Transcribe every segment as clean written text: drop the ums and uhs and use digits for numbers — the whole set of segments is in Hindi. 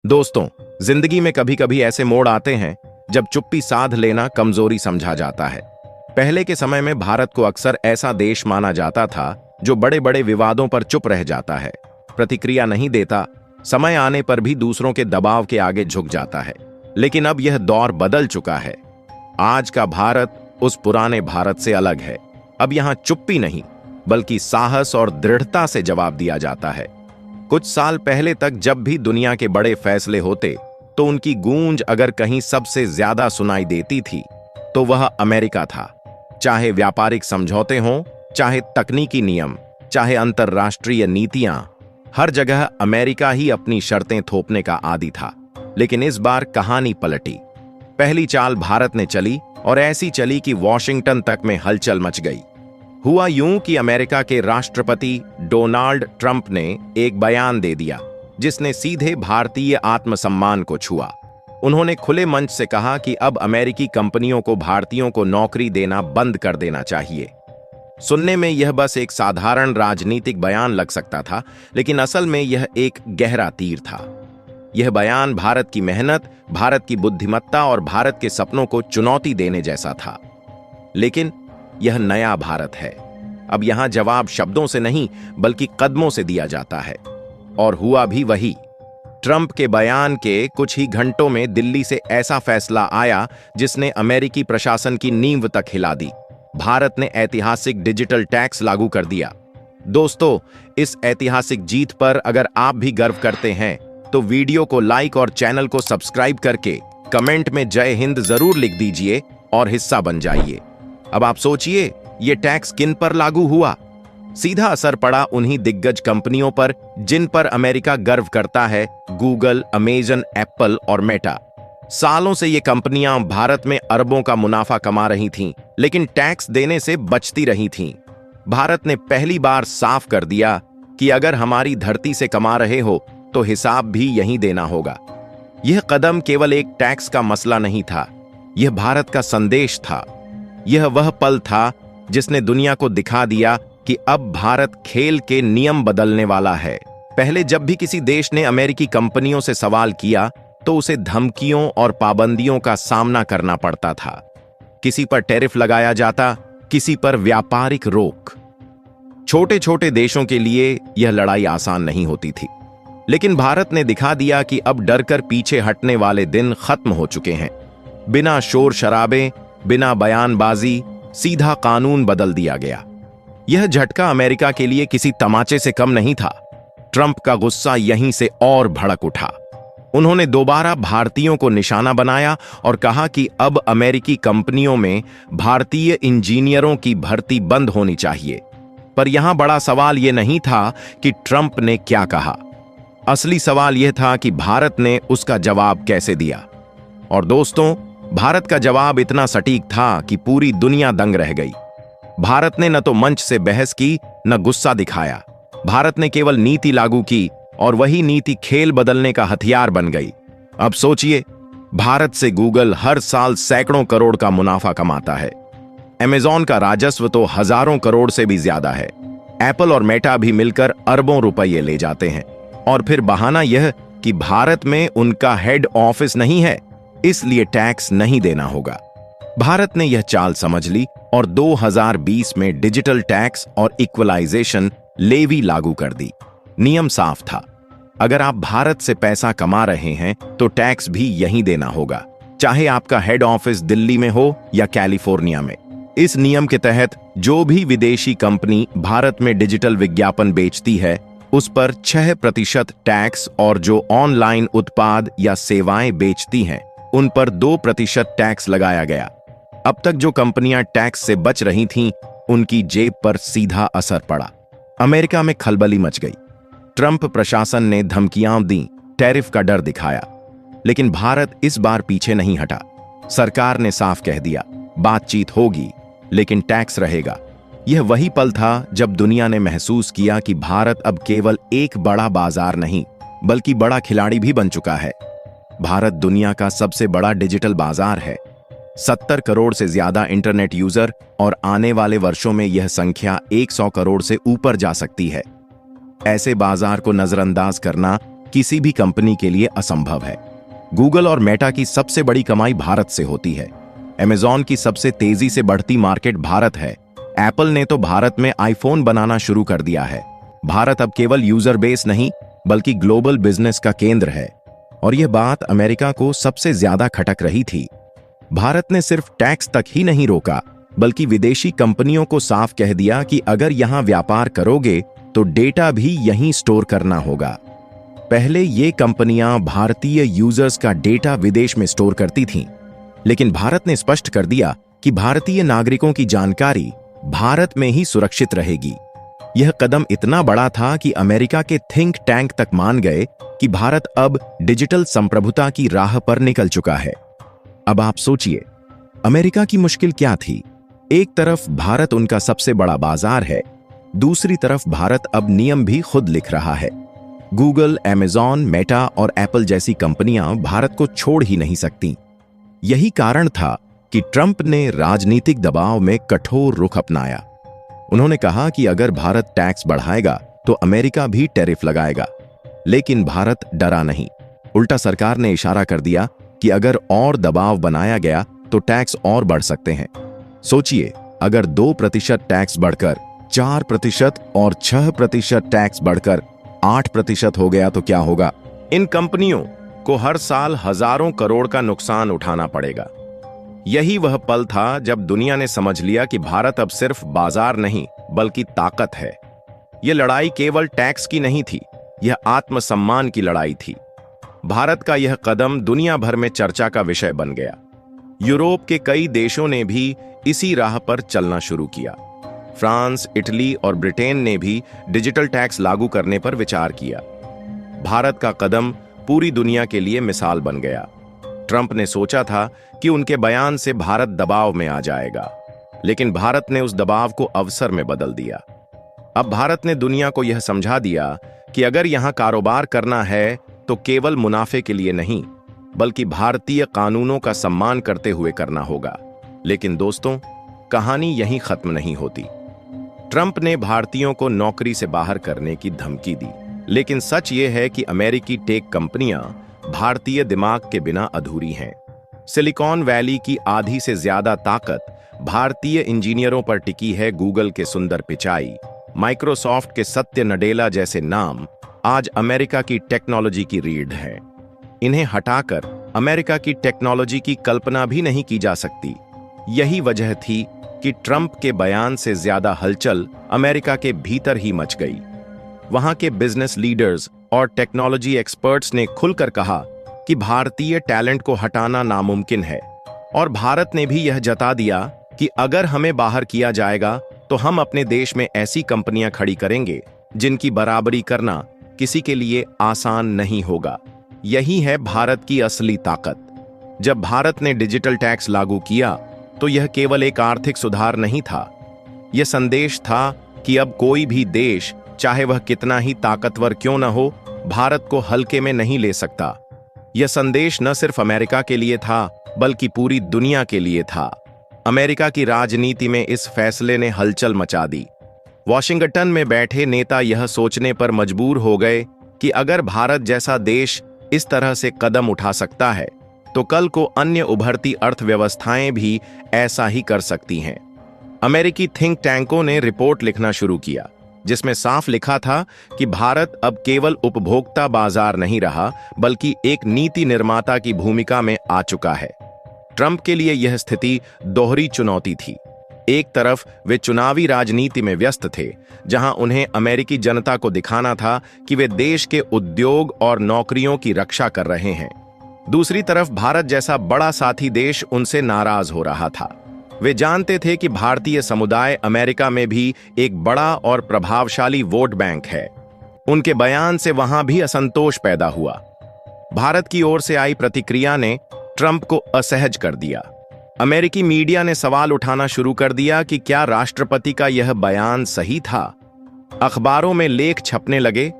दोस्तों, जिंदगी में कभी कभी ऐसे मोड़ आते हैं जब चुप्पी साध लेना कमजोरी समझा जाता है। पहले के समय में भारत को अक्सर ऐसा देश माना जाता था जो बड़े बड़े विवादों पर चुप रह जाता है, प्रतिक्रिया नहीं देता, समय आने पर भी दूसरों के दबाव के आगे झुक जाता है। लेकिन अब यह दौर बदल चुका है। आज का भारत उस पुराने भारत से अलग है। अब यहां चुप्पी नहीं बल्कि साहस और दृढ़ता से जवाब दिया जाता है। कुछ साल पहले तक जब भी दुनिया के बड़े फैसले होते तो उनकी गूंज अगर कहीं सबसे ज्यादा सुनाई देती थी तो वह अमेरिका था। चाहे व्यापारिक समझौते हों, चाहे तकनीकी नियम, चाहे अंतर्राष्ट्रीय नीतियां, हर जगह अमेरिका ही अपनी शर्तें थोपने का आदी था। लेकिन इस बार कहानी पलटी। पहली चाल भारत ने चली और ऐसी चली कि वॉशिंगटन तक में हलचल मच गई। हुआ यूं कि अमेरिका के राष्ट्रपति डोनाल्ड ट्रंप ने एक बयान दे दिया जिसने सीधे भारतीय आत्मसम्मान को छुआ। उन्होंने खुले मंच से कहा कि अब अमेरिकी कंपनियों को भारतीयों को नौकरी देना बंद कर देना चाहिए। सुनने में यह बस एक साधारण राजनीतिक बयान लग सकता था, लेकिन असल में यह एक गहरा तीर था। यह बयान भारत की मेहनत, भारत की बुद्धिमत्ता और भारत के सपनों को चुनौती देने जैसा था। लेकिन यह नया भारत है। अब यहां जवाब शब्दों से नहीं बल्कि कदमों से दिया जाता है। और हुआ भी वही। ट्रंप के बयान के कुछ ही घंटों में दिल्ली से ऐसा फैसला आया जिसने अमेरिकी प्रशासन की नींव तक हिला दी। भारत ने ऐतिहासिक डिजिटल टैक्स लागू कर दिया। दोस्तों, इस ऐतिहासिक जीत पर अगर आप भी गर्व करते हैं तो वीडियो को लाइक और चैनल को सब्सक्राइब करके कमेंट में जय हिंद जरूर लिख दीजिए और हिस्सा बन जाइए। अब आप सोचिए, ये टैक्स किन पर लागू हुआ? सीधा असर पड़ा उन्हीं दिग्गज कंपनियों पर जिन पर अमेरिका गर्व करता है, गूगल, अमेजन, एप्पल और मेटा। सालों से ये कंपनियां भारत में अरबों का मुनाफा कमा रही थीं, लेकिन टैक्स देने से बचती रही थीं। भारत ने पहली बार साफ कर दिया कि अगर हमारी धरती से कमा रहे हो तो हिसाब भी यहीं देना होगा। यह कदम केवल एक टैक्स का मसला नहीं था, यह भारत का संदेश था। यह वह पल था जिसने दुनिया को दिखा दिया कि अब भारत खेल के नियम बदलने वाला है। पहले जब भी किसी देश ने अमेरिकी कंपनियों से सवाल किया तो उसे धमकियों और पाबंदियों का सामना करना पड़ता था। किसी पर टैरिफ लगाया जाता, किसी पर व्यापारिक रोक। छोटे छोटे देशों के लिए यह लड़ाई आसान नहीं होती थी। लेकिन भारत ने दिखा दिया कि अब डरकर पीछे हटने वाले दिन खत्म हो चुके हैं। बिना शोर शराबे, बिना बयानबाजी, सीधा कानून बदल दिया गया। यह झटका अमेरिका के लिए किसी तमाचे से कम नहीं था। ट्रंप का गुस्सा यहीं से और भड़क उठा। उन्होंने दोबारा भारतीयों को निशाना बनाया और कहा कि अब अमेरिकी कंपनियों में भारतीय इंजीनियरों की भर्ती बंद होनी चाहिए। पर यहां बड़ा सवाल यह नहीं था कि ट्रंप ने क्या कहा। असली सवाल यह था कि भारत ने उसका जवाब कैसे दिया। और दोस्तों, भारत का जवाब इतना सटीक था कि पूरी दुनिया दंग रह गई। भारत ने न तो मंच से बहस की, न गुस्सा दिखाया। भारत ने केवल नीति लागू की और वही नीति खेल बदलने का हथियार बन गई। अब सोचिए, भारत से गूगल हर साल सैकड़ों करोड़ का मुनाफा कमाता है। अमेजॉन का राजस्व तो हजारों करोड़ से भी ज्यादा है। एप्पल और मेटा भी मिलकर अरबों रुपये ले जाते हैं। और फिर बहाना यह कि भारत में उनका हेड ऑफिस नहीं है, इसलिए टैक्स नहीं देना होगा। भारत ने यह चाल समझ ली और 2020 में डिजिटल टैक्स और इक्वलाइजेशन लेवी लागू कर दी। नियम साफ था, अगर आप भारत से पैसा कमा रहे हैं तो टैक्स भी यहीं देना होगा, चाहे आपका हेड ऑफिस दिल्ली में हो या कैलिफोर्निया में। इस नियम के तहत जो भी विदेशी कंपनी भारत में डिजिटल विज्ञापन बेचती है उस पर 6% टैक्स और जो ऑनलाइन उत्पाद या सेवाएं बेचती हैं उन पर 2% टैक्स लगाया गया। अब तक जो कंपनियां टैक्स से बच रही थीं, उनकी जेब पर सीधा असर पड़ा। अमेरिका में खलबली मच गई। ट्रंप प्रशासन ने धमकियां दी, टैरिफ का डर दिखाया। लेकिन भारत इस बार पीछे नहीं हटा। सरकार ने साफ कह दिया, बातचीत होगी लेकिन टैक्स रहेगा। यह वही पल था जब दुनिया ने महसूस किया कि भारत अब केवल एक बड़ा बाजार नहीं बल्कि बड़ा खिलाड़ी भी बन चुका है। भारत दुनिया का सबसे बड़ा डिजिटल बाजार है। 70 करोड़ से ज्यादा इंटरनेट यूजर और आने वाले वर्षों में यह संख्या 100 करोड़ से ऊपर जा सकती है। ऐसे बाजार को नजरअंदाज करना किसी भी कंपनी के लिए असंभव है। गूगल और मेटा की सबसे बड़ी कमाई भारत से होती है। अमेजॉन की सबसे तेजी से बढ़ती मार्केट भारत है। एप्पल ने तो भारत में आईफोन बनाना शुरू कर दिया है। भारत अब केवल यूजर बेस नहीं बल्कि ग्लोबल बिजनेस का केंद्र है। और यह बात अमेरिका को सबसे ज्यादा खटक रही थी। भारत ने सिर्फ टैक्स तक ही नहीं रोका बल्कि विदेशी कंपनियों को साफ कह दिया कि अगर यहां व्यापार करोगे तो डेटा भी यहीं स्टोर करना होगा। पहले ये कंपनियां भारतीय यूजर्स का डेटा विदेश में स्टोर करती थीं, लेकिन भारत ने स्पष्ट कर दिया कि भारतीय नागरिकों की जानकारी भारत में ही सुरक्षित रहेगी। यह कदम इतना बड़ा था कि अमेरिका के थिंक टैंक तक मान गए कि भारत अब डिजिटल संप्रभुता की राह पर निकल चुका है। अब आप सोचिए, अमेरिका की मुश्किल क्या थी? एक तरफ भारत उनका सबसे बड़ा बाजार है, दूसरी तरफ भारत अब नियम भी खुद लिख रहा है। गूगल, अमेजॉन, मेटा और एप्पल जैसी कंपनियां भारत को छोड़ ही नहीं सकती। यही कारण था कि ट्रंप ने राजनीतिक दबाव में कठोर रुख अपनाया। उन्होंने कहा कि अगर भारत टैक्स बढ़ाएगा तो अमेरिका भी टैरिफ लगाएगा। लेकिन भारत डरा नहीं। उल्टा सरकार ने इशारा कर दिया कि अगर और दबाव बनाया गया तो टैक्स और बढ़ सकते हैं। सोचिए, अगर 2% टैक्स बढ़कर 4% और 6% टैक्स बढ़कर 8% हो गया तो क्या होगा? इन कंपनियों को हर साल हजारों करोड़ का नुकसान उठाना पड़ेगा। यही वह पल था जब दुनिया ने समझ लिया कि भारत अब सिर्फ बाजार नहीं बल्कि ताकत है। यह लड़ाई केवल टैक्स की नहीं थी, यह आत्मसम्मान की लड़ाई थी। भारत का यह कदम दुनिया भर में चर्चा का विषय बन गया। यूरोप के कई देशों ने भी इसी राह पर चलना शुरू किया। फ्रांस, इटली और ब्रिटेन ने भी डिजिटल टैक्स लागू करने पर विचार किया। भारत का कदम पूरी दुनिया के लिए मिसाल बन गया। ट्रंप ने सोचा था कि उनके बयान से भारत दबाव में आ जाएगा, लेकिन भारत ने उस दबाव को अवसर में बदल दिया। अब भारत ने दुनिया को यह समझा दिया कि अगर यहां कारोबार करना है तो केवल मुनाफे के लिए नहीं बल्कि भारतीय कानूनों का सम्मान करते हुए करना होगा। लेकिन दोस्तों, कहानी यहीं खत्म नहीं होती। ट्रंप ने भारतीयों को नौकरी से बाहर करने की धमकी दी, लेकिन सच यह है कि अमेरिकी टेक कंपनियां भारतीय दिमाग के बिना अधूरी हैं। सिलिकॉन वैली की आधी से ज्यादा ताकत भारतीय इंजीनियरों पर टिकी है। गूगल के सुंदर पिचाई, माइक्रोसॉफ्ट के सत्य नडेला जैसे नाम आज अमेरिका की टेक्नोलॉजी की रीढ़ हैं। इन्हें हटाकर अमेरिका की टेक्नोलॉजी की कल्पना भी नहीं की जा सकती। यही वजह थी कि ट्रंप के बयान से ज्यादा हलचल अमेरिका के भीतर ही मच गई। वहां के बिजनेस लीडर्स और टेक्नोलॉजी एक्सपर्ट्स ने खुलकर कहा कि भारतीय टैलेंट को हटाना नामुमकिन है, और भारत ने भी यह जता दिया कि अगर हमें बाहर किया जाएगा तो हम अपने देश में ऐसी कंपनियां खड़ी करेंगे जिनकी बराबरी करना किसी के लिए आसान नहीं होगा। यही है भारत की असली ताकत। जब भारत ने डिजिटल टैक्स लागू किया तो यह केवल एक आर्थिक सुधार नहीं था, यह संदेश था कि अब कोई भी देश, चाहे वह कितना ही ताकतवर क्यों न हो, भारत को हल्के में नहीं ले सकता। यह संदेश न सिर्फ अमेरिका के लिए था बल्कि पूरी दुनिया के लिए था। अमेरिका की राजनीति में इस फैसले ने हलचल मचा दी। वॉशिंगटन में बैठे नेता यह सोचने पर मजबूर हो गए कि अगर भारत जैसा देश इस तरह से कदम उठा सकता है तो कल को अन्य उभरती अर्थव्यवस्थाएं भी ऐसा ही कर सकती हैं। अमेरिकी थिंक टैंकों ने रिपोर्ट लिखना शुरू किया जिसमें साफ लिखा था कि भारत अब केवल उपभोक्ता बाजार नहीं रहा बल्कि एक नीति निर्माता की भूमिका में आ चुका है। ट्रंप के लिए यह स्थिति दोहरी चुनौती थी। एक तरफ वे चुनावी राजनीति में व्यस्त थे, जहां उन्हें अमेरिकी जनता को दिखाना था कि वे देश के उद्योग और नौकरियों की रक्षा कर रहे हैं। दूसरी तरफ भारत जैसा बड़ा साथी देश उनसे नाराज हो रहा था। वे जानते थे कि भारतीय समुदाय अमेरिका में भी एक बड़ा और प्रभावशाली वोट बैंक है। उनके बयान से वहां भी असंतोष पैदा हुआ। भारत की ओर से आई प्रतिक्रिया ने ट्रंप को असहज कर दिया। अमेरिकी मीडिया ने सवाल उठाना शुरू कर दिया कि क्या राष्ट्रपति का यह बयान सही था। अखबारों में लेख छपने लगे,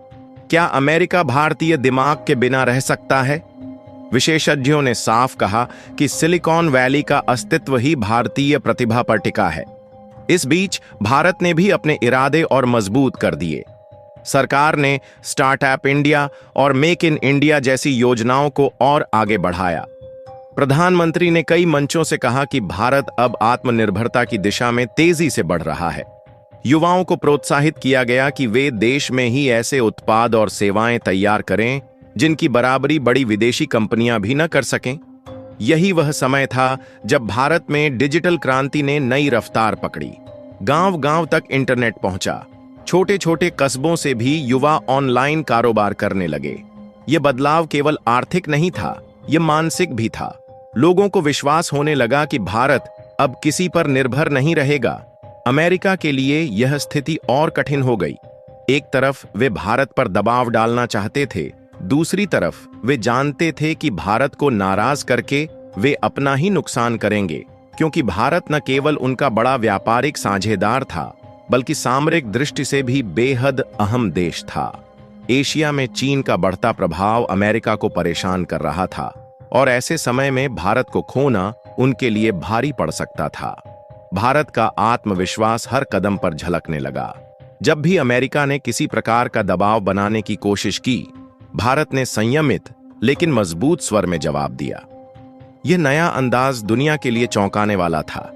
क्या अमेरिका भारतीय दिमाग के बिना रह सकता है। विशेषज्ञों ने साफ कहा कि सिलिकॉन वैली का अस्तित्व ही भारतीय प्रतिभा पर टिका है। इस बीच भारत ने भी अपने इरादे और मजबूत कर दिए। सरकार ने स्टार्टअप इंडिया और मेक इन इंडिया जैसी योजनाओं को और आगे बढ़ाया। प्रधानमंत्री ने कई मंचों से कहा कि भारत अब आत्मनिर्भरता की दिशा में तेजी से बढ़ रहा है। युवाओं को प्रोत्साहित किया गया कि वे देश में ही ऐसे उत्पाद और सेवाएं तैयार करें जिनकी बराबरी बड़ी विदेशी कंपनियां भी न कर सकें। यही वह समय था जब भारत में डिजिटल क्रांति ने नई रफ्तार पकड़ी। गांव-गांव तक इंटरनेट पहुंचा। छोटे-छोटे कस्बों से भी युवा ऑनलाइन कारोबार करने लगे। यह बदलाव केवल आर्थिक नहीं था, यह मानसिक भी था। लोगों को विश्वास होने लगा कि भारत अब किसी पर निर्भर नहीं रहेगा। अमेरिका के लिए यह स्थिति और कठिन हो गई। एक तरफ वे भारत पर दबाव डालना चाहते थे, दूसरी तरफ वे जानते थे कि भारत को नाराज करके वे अपना ही नुकसान करेंगे, क्योंकि भारत न केवल उनका बड़ा व्यापारिक साझेदार था, बल्कि सामरिक दृष्टि से भी बेहद अहम देश था। एशिया में चीन का बढ़ता प्रभाव अमेरिका को परेशान कर रहा था और ऐसे समय में भारत को खोना उनके लिए भारी पड़ सकता था। भारत का आत्मविश्वास हर कदम पर झलकने लगा। जब भी अमेरिका ने किसी प्रकार का दबाव बनाने की कोशिश की, भारत ने संयमित लेकिन मजबूत स्वर में जवाब दिया। यह नया अंदाज दुनिया के लिए चौंकाने वाला था।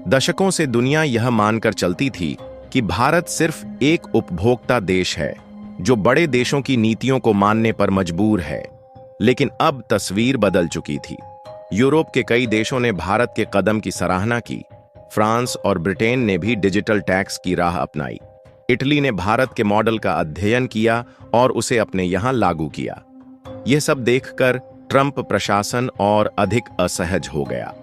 दशकों से दुनिया यह मानकर चलती थी कि भारत सिर्फ एक उपभोक्ता देश है जो बड़े देशों की नीतियों को मानने पर मजबूर है। लेकिन अब तस्वीर बदल चुकी थी। यूरोप के कई देशों ने भारत के कदम की सराहना की। फ्रांस और ब्रिटेन ने भी डिजिटल टैक्स की राह अपनाई। इटली ने भारत के मॉडल का अध्ययन किया और उसे अपने यहां लागू किया। यह सब देखकर ट्रंप प्रशासन और अधिक असहज हो गया।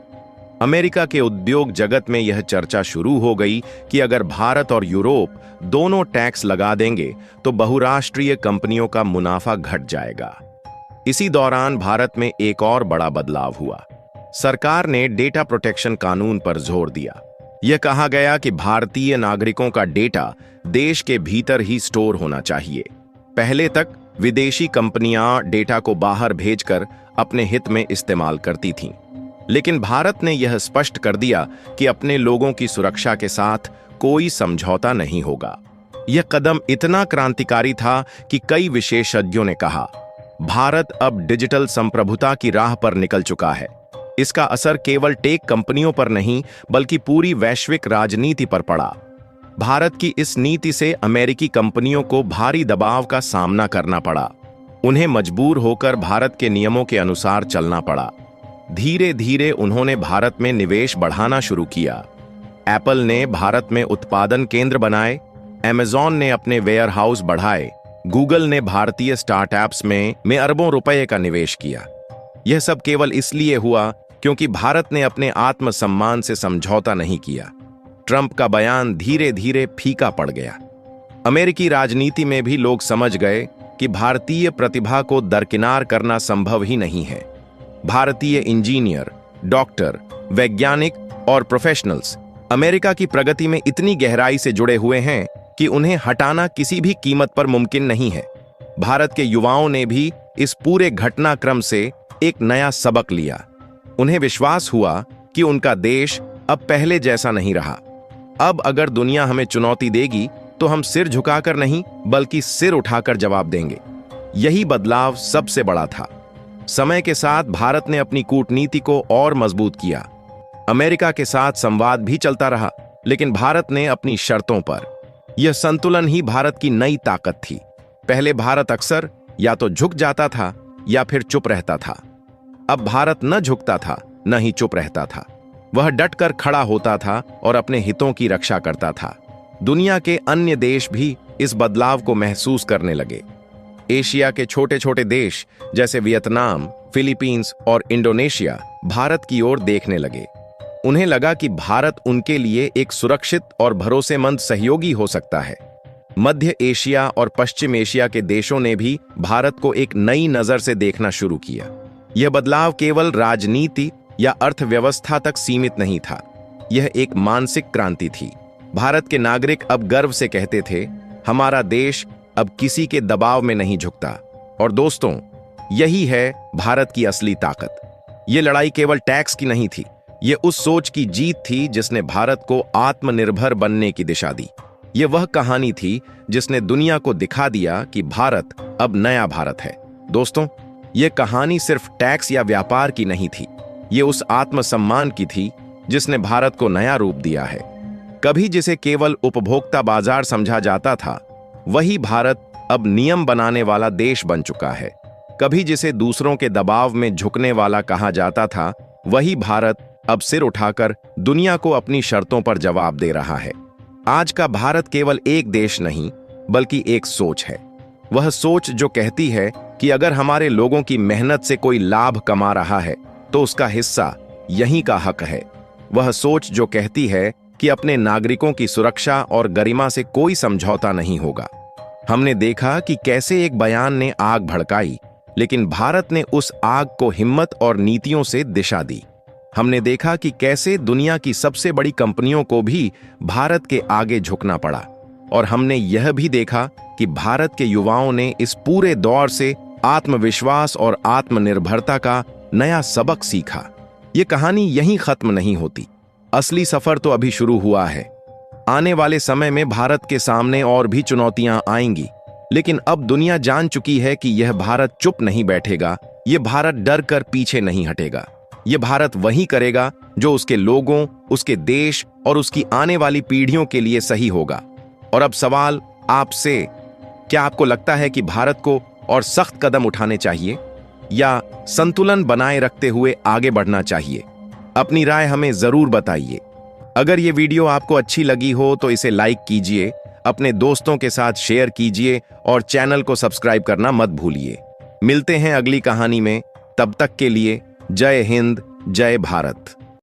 अमेरिका के उद्योग जगत में यह चर्चा शुरू हो गई कि अगर भारत और यूरोप दोनों टैक्स लगा देंगे तो बहुराष्ट्रीय कंपनियों का मुनाफा घट जाएगा। इसी दौरान भारत में एक और बड़ा बदलाव हुआ। सरकार ने डेटा प्रोटेक्शन कानून पर जोर दिया। यह कहा गया कि भारतीय नागरिकों का डेटा देश के भीतर ही स्टोर होना चाहिए। पहले तक विदेशी कंपनियां डेटा को बाहर भेजकर अपने हित में इस्तेमाल करती थीं, लेकिन भारत ने यह स्पष्ट कर दिया कि अपने लोगों की सुरक्षा के साथ कोई समझौता नहीं होगा। यह कदम इतना क्रांतिकारी था कि कई विशेषज्ञों ने कहा, भारत अब डिजिटल संप्रभुता की राह पर निकल चुका है। इसका असर केवल टेक कंपनियों पर नहीं, बल्कि पूरी वैश्विक राजनीति पर पड़ा। भारत की इस नीति से अमेरिकी कंपनियों को भारी दबाव का सामना करना पड़ा। उन्हें मजबूर होकर भारत के नियमों के अनुसार चलना पड़ा। धीरे धीरे उन्होंने भारत में निवेश बढ़ाना शुरू किया। एप्पल ने भारत में उत्पादन केंद्र बनाए, अमेज़न ने अपने वेयरहाउस बढ़ाए, गूगल ने भारतीय स्टार्टअप्स में अरबों रुपए का निवेश किया। यह सब केवल इसलिए हुआ क्योंकि भारत ने अपने आत्मसम्मान से समझौता नहीं किया। ट्रंप का बयान धीरे धीरे फीका पड़ गया। अमेरिकी राजनीति में भी लोग समझ गए कि भारतीय प्रतिभा को दरकिनार करना संभव ही नहीं है। भारतीय इंजीनियर, डॉक्टर, वैज्ञानिक और प्रोफेशनल्स अमेरिका की प्रगति में इतनी गहराई से जुड़े हुए हैं कि उन्हें हटाना किसी भी कीमत पर मुमकिन नहीं है। भारत के युवाओं ने भी इस पूरे घटनाक्रम से एक नया सबक लिया। उन्हें विश्वास हुआ कि उनका देश अब पहले जैसा नहीं रहा। अब अगर दुनिया हमें चुनौती देगी तो हम सिर झुकाकर नहीं, बल्कि सिर उठाकर जवाब देंगे। यही बदलाव सबसे बड़ा था। समय के साथ भारत ने अपनी कूटनीति को और मजबूत किया। अमेरिका के साथ संवाद भी चलता रहा, लेकिन भारत ने अपनी शर्तों पर। यह संतुलन ही भारत की नई ताकत थी। पहले भारत अक्सर या तो झुक जाता था या फिर चुप रहता था। अब भारत न झुकता था, न ही चुप रहता था। वह डटकर खड़ा होता था और अपने हितों की रक्षा करता था। दुनिया के अन्य देश भी इस बदलाव को महसूस करने लगे। एशिया के छोटे छोटे देश जैसे वियतनाम, फिलीपींस और इंडोनेशिया भारत की ओर देखने लगे। उन्हें लगा कि भारत उनके लिए एक सुरक्षित और भरोसेमंद सहयोगी हो सकता है। मध्य एशिया और पश्चिम एशिया के देशों ने भी भारत को एक नई नजर से देखना शुरू किया। यह बदलाव केवल राजनीति या अर्थव्यवस्था तक सीमित नहीं था, यह एक मानसिक क्रांति थी। भारत के नागरिक अब गर्व से कहते थे, हमारा देश अब किसी के दबाव में नहीं झुकता। और दोस्तों, यही है भारत की असली ताकत। यह लड़ाई केवल टैक्स की नहीं थी, यह उस सोच की जीत थी जिसने भारत को आत्मनिर्भर बनने की दिशा दी। ये वह कहानी थी जिसने दुनिया को दिखा दिया कि भारत अब नया भारत है। दोस्तों, ये कहानी सिर्फ टैक्स या व्यापार की नहीं थी, ये उस आत्मसम्मान की थी जिसने भारत को नया रूप दिया है। कभी जिसे केवल उपभोक्ता बाजार समझा जाता था, वही भारत अब नियम बनाने वाला देश बन चुका है। कभी जिसे दूसरों के दबाव में झुकने वाला कहा जाता था, वही भारत अब सिर उठाकर दुनिया को अपनी शर्तों पर जवाब दे रहा है। आज का भारत केवल एक देश नहीं, बल्कि एक सोच है। वह सोच जो कहती है कि अगर हमारे लोगों की मेहनत से कोई लाभ कमा रहा है तो उसका हिस्सा यहीं का हक है। वह सोच जो कहती है कि अपने नागरिकों की सुरक्षा और गरिमा से कोई समझौता नहीं होगा। हमने देखा कि कैसे एक बयान ने आग भड़काई, लेकिन भारत ने उस आग को हिम्मत और नीतियों से दिशा दी। हमने देखा कि कैसे दुनिया की सबसे बड़ी कंपनियों को भी भारत के आगे झुकना पड़ा, और हमने यह भी देखा कि भारत के युवाओं ने इस पूरे दौर से आत्मविश्वास और आत्मनिर्भरता का नया सबक सीखा। ये कहानी यहीं खत्म नहीं होती, असली सफर तो अभी शुरू हुआ है। आने वाले समय में भारत के सामने और भी चुनौतियां आएंगी, लेकिन अब दुनिया जान चुकी है कि यह भारत चुप नहीं बैठेगा, यह भारत डर कर पीछे नहीं हटेगा। यह भारत वही करेगा जो उसके लोगों, उसके देश और उसकी आने वाली पीढ़ियों के लिए सही होगा। और अब सवाल आपसे, क्या आपको लगता है कि भारत को और सख्त कदम उठाने चाहिए या संतुलन बनाए रखते हुए आगे बढ़ना चाहिए? अपनी राय हमें जरूर बताइए। अगर ये वीडियो आपको अच्छी लगी हो तो इसे लाइक कीजिए, अपने दोस्तों के साथ शेयर कीजिए और चैनल को सब्सक्राइब करना मत भूलिए। मिलते हैं अगली कहानी में, तब तक के लिए जय हिंद, जय भारत।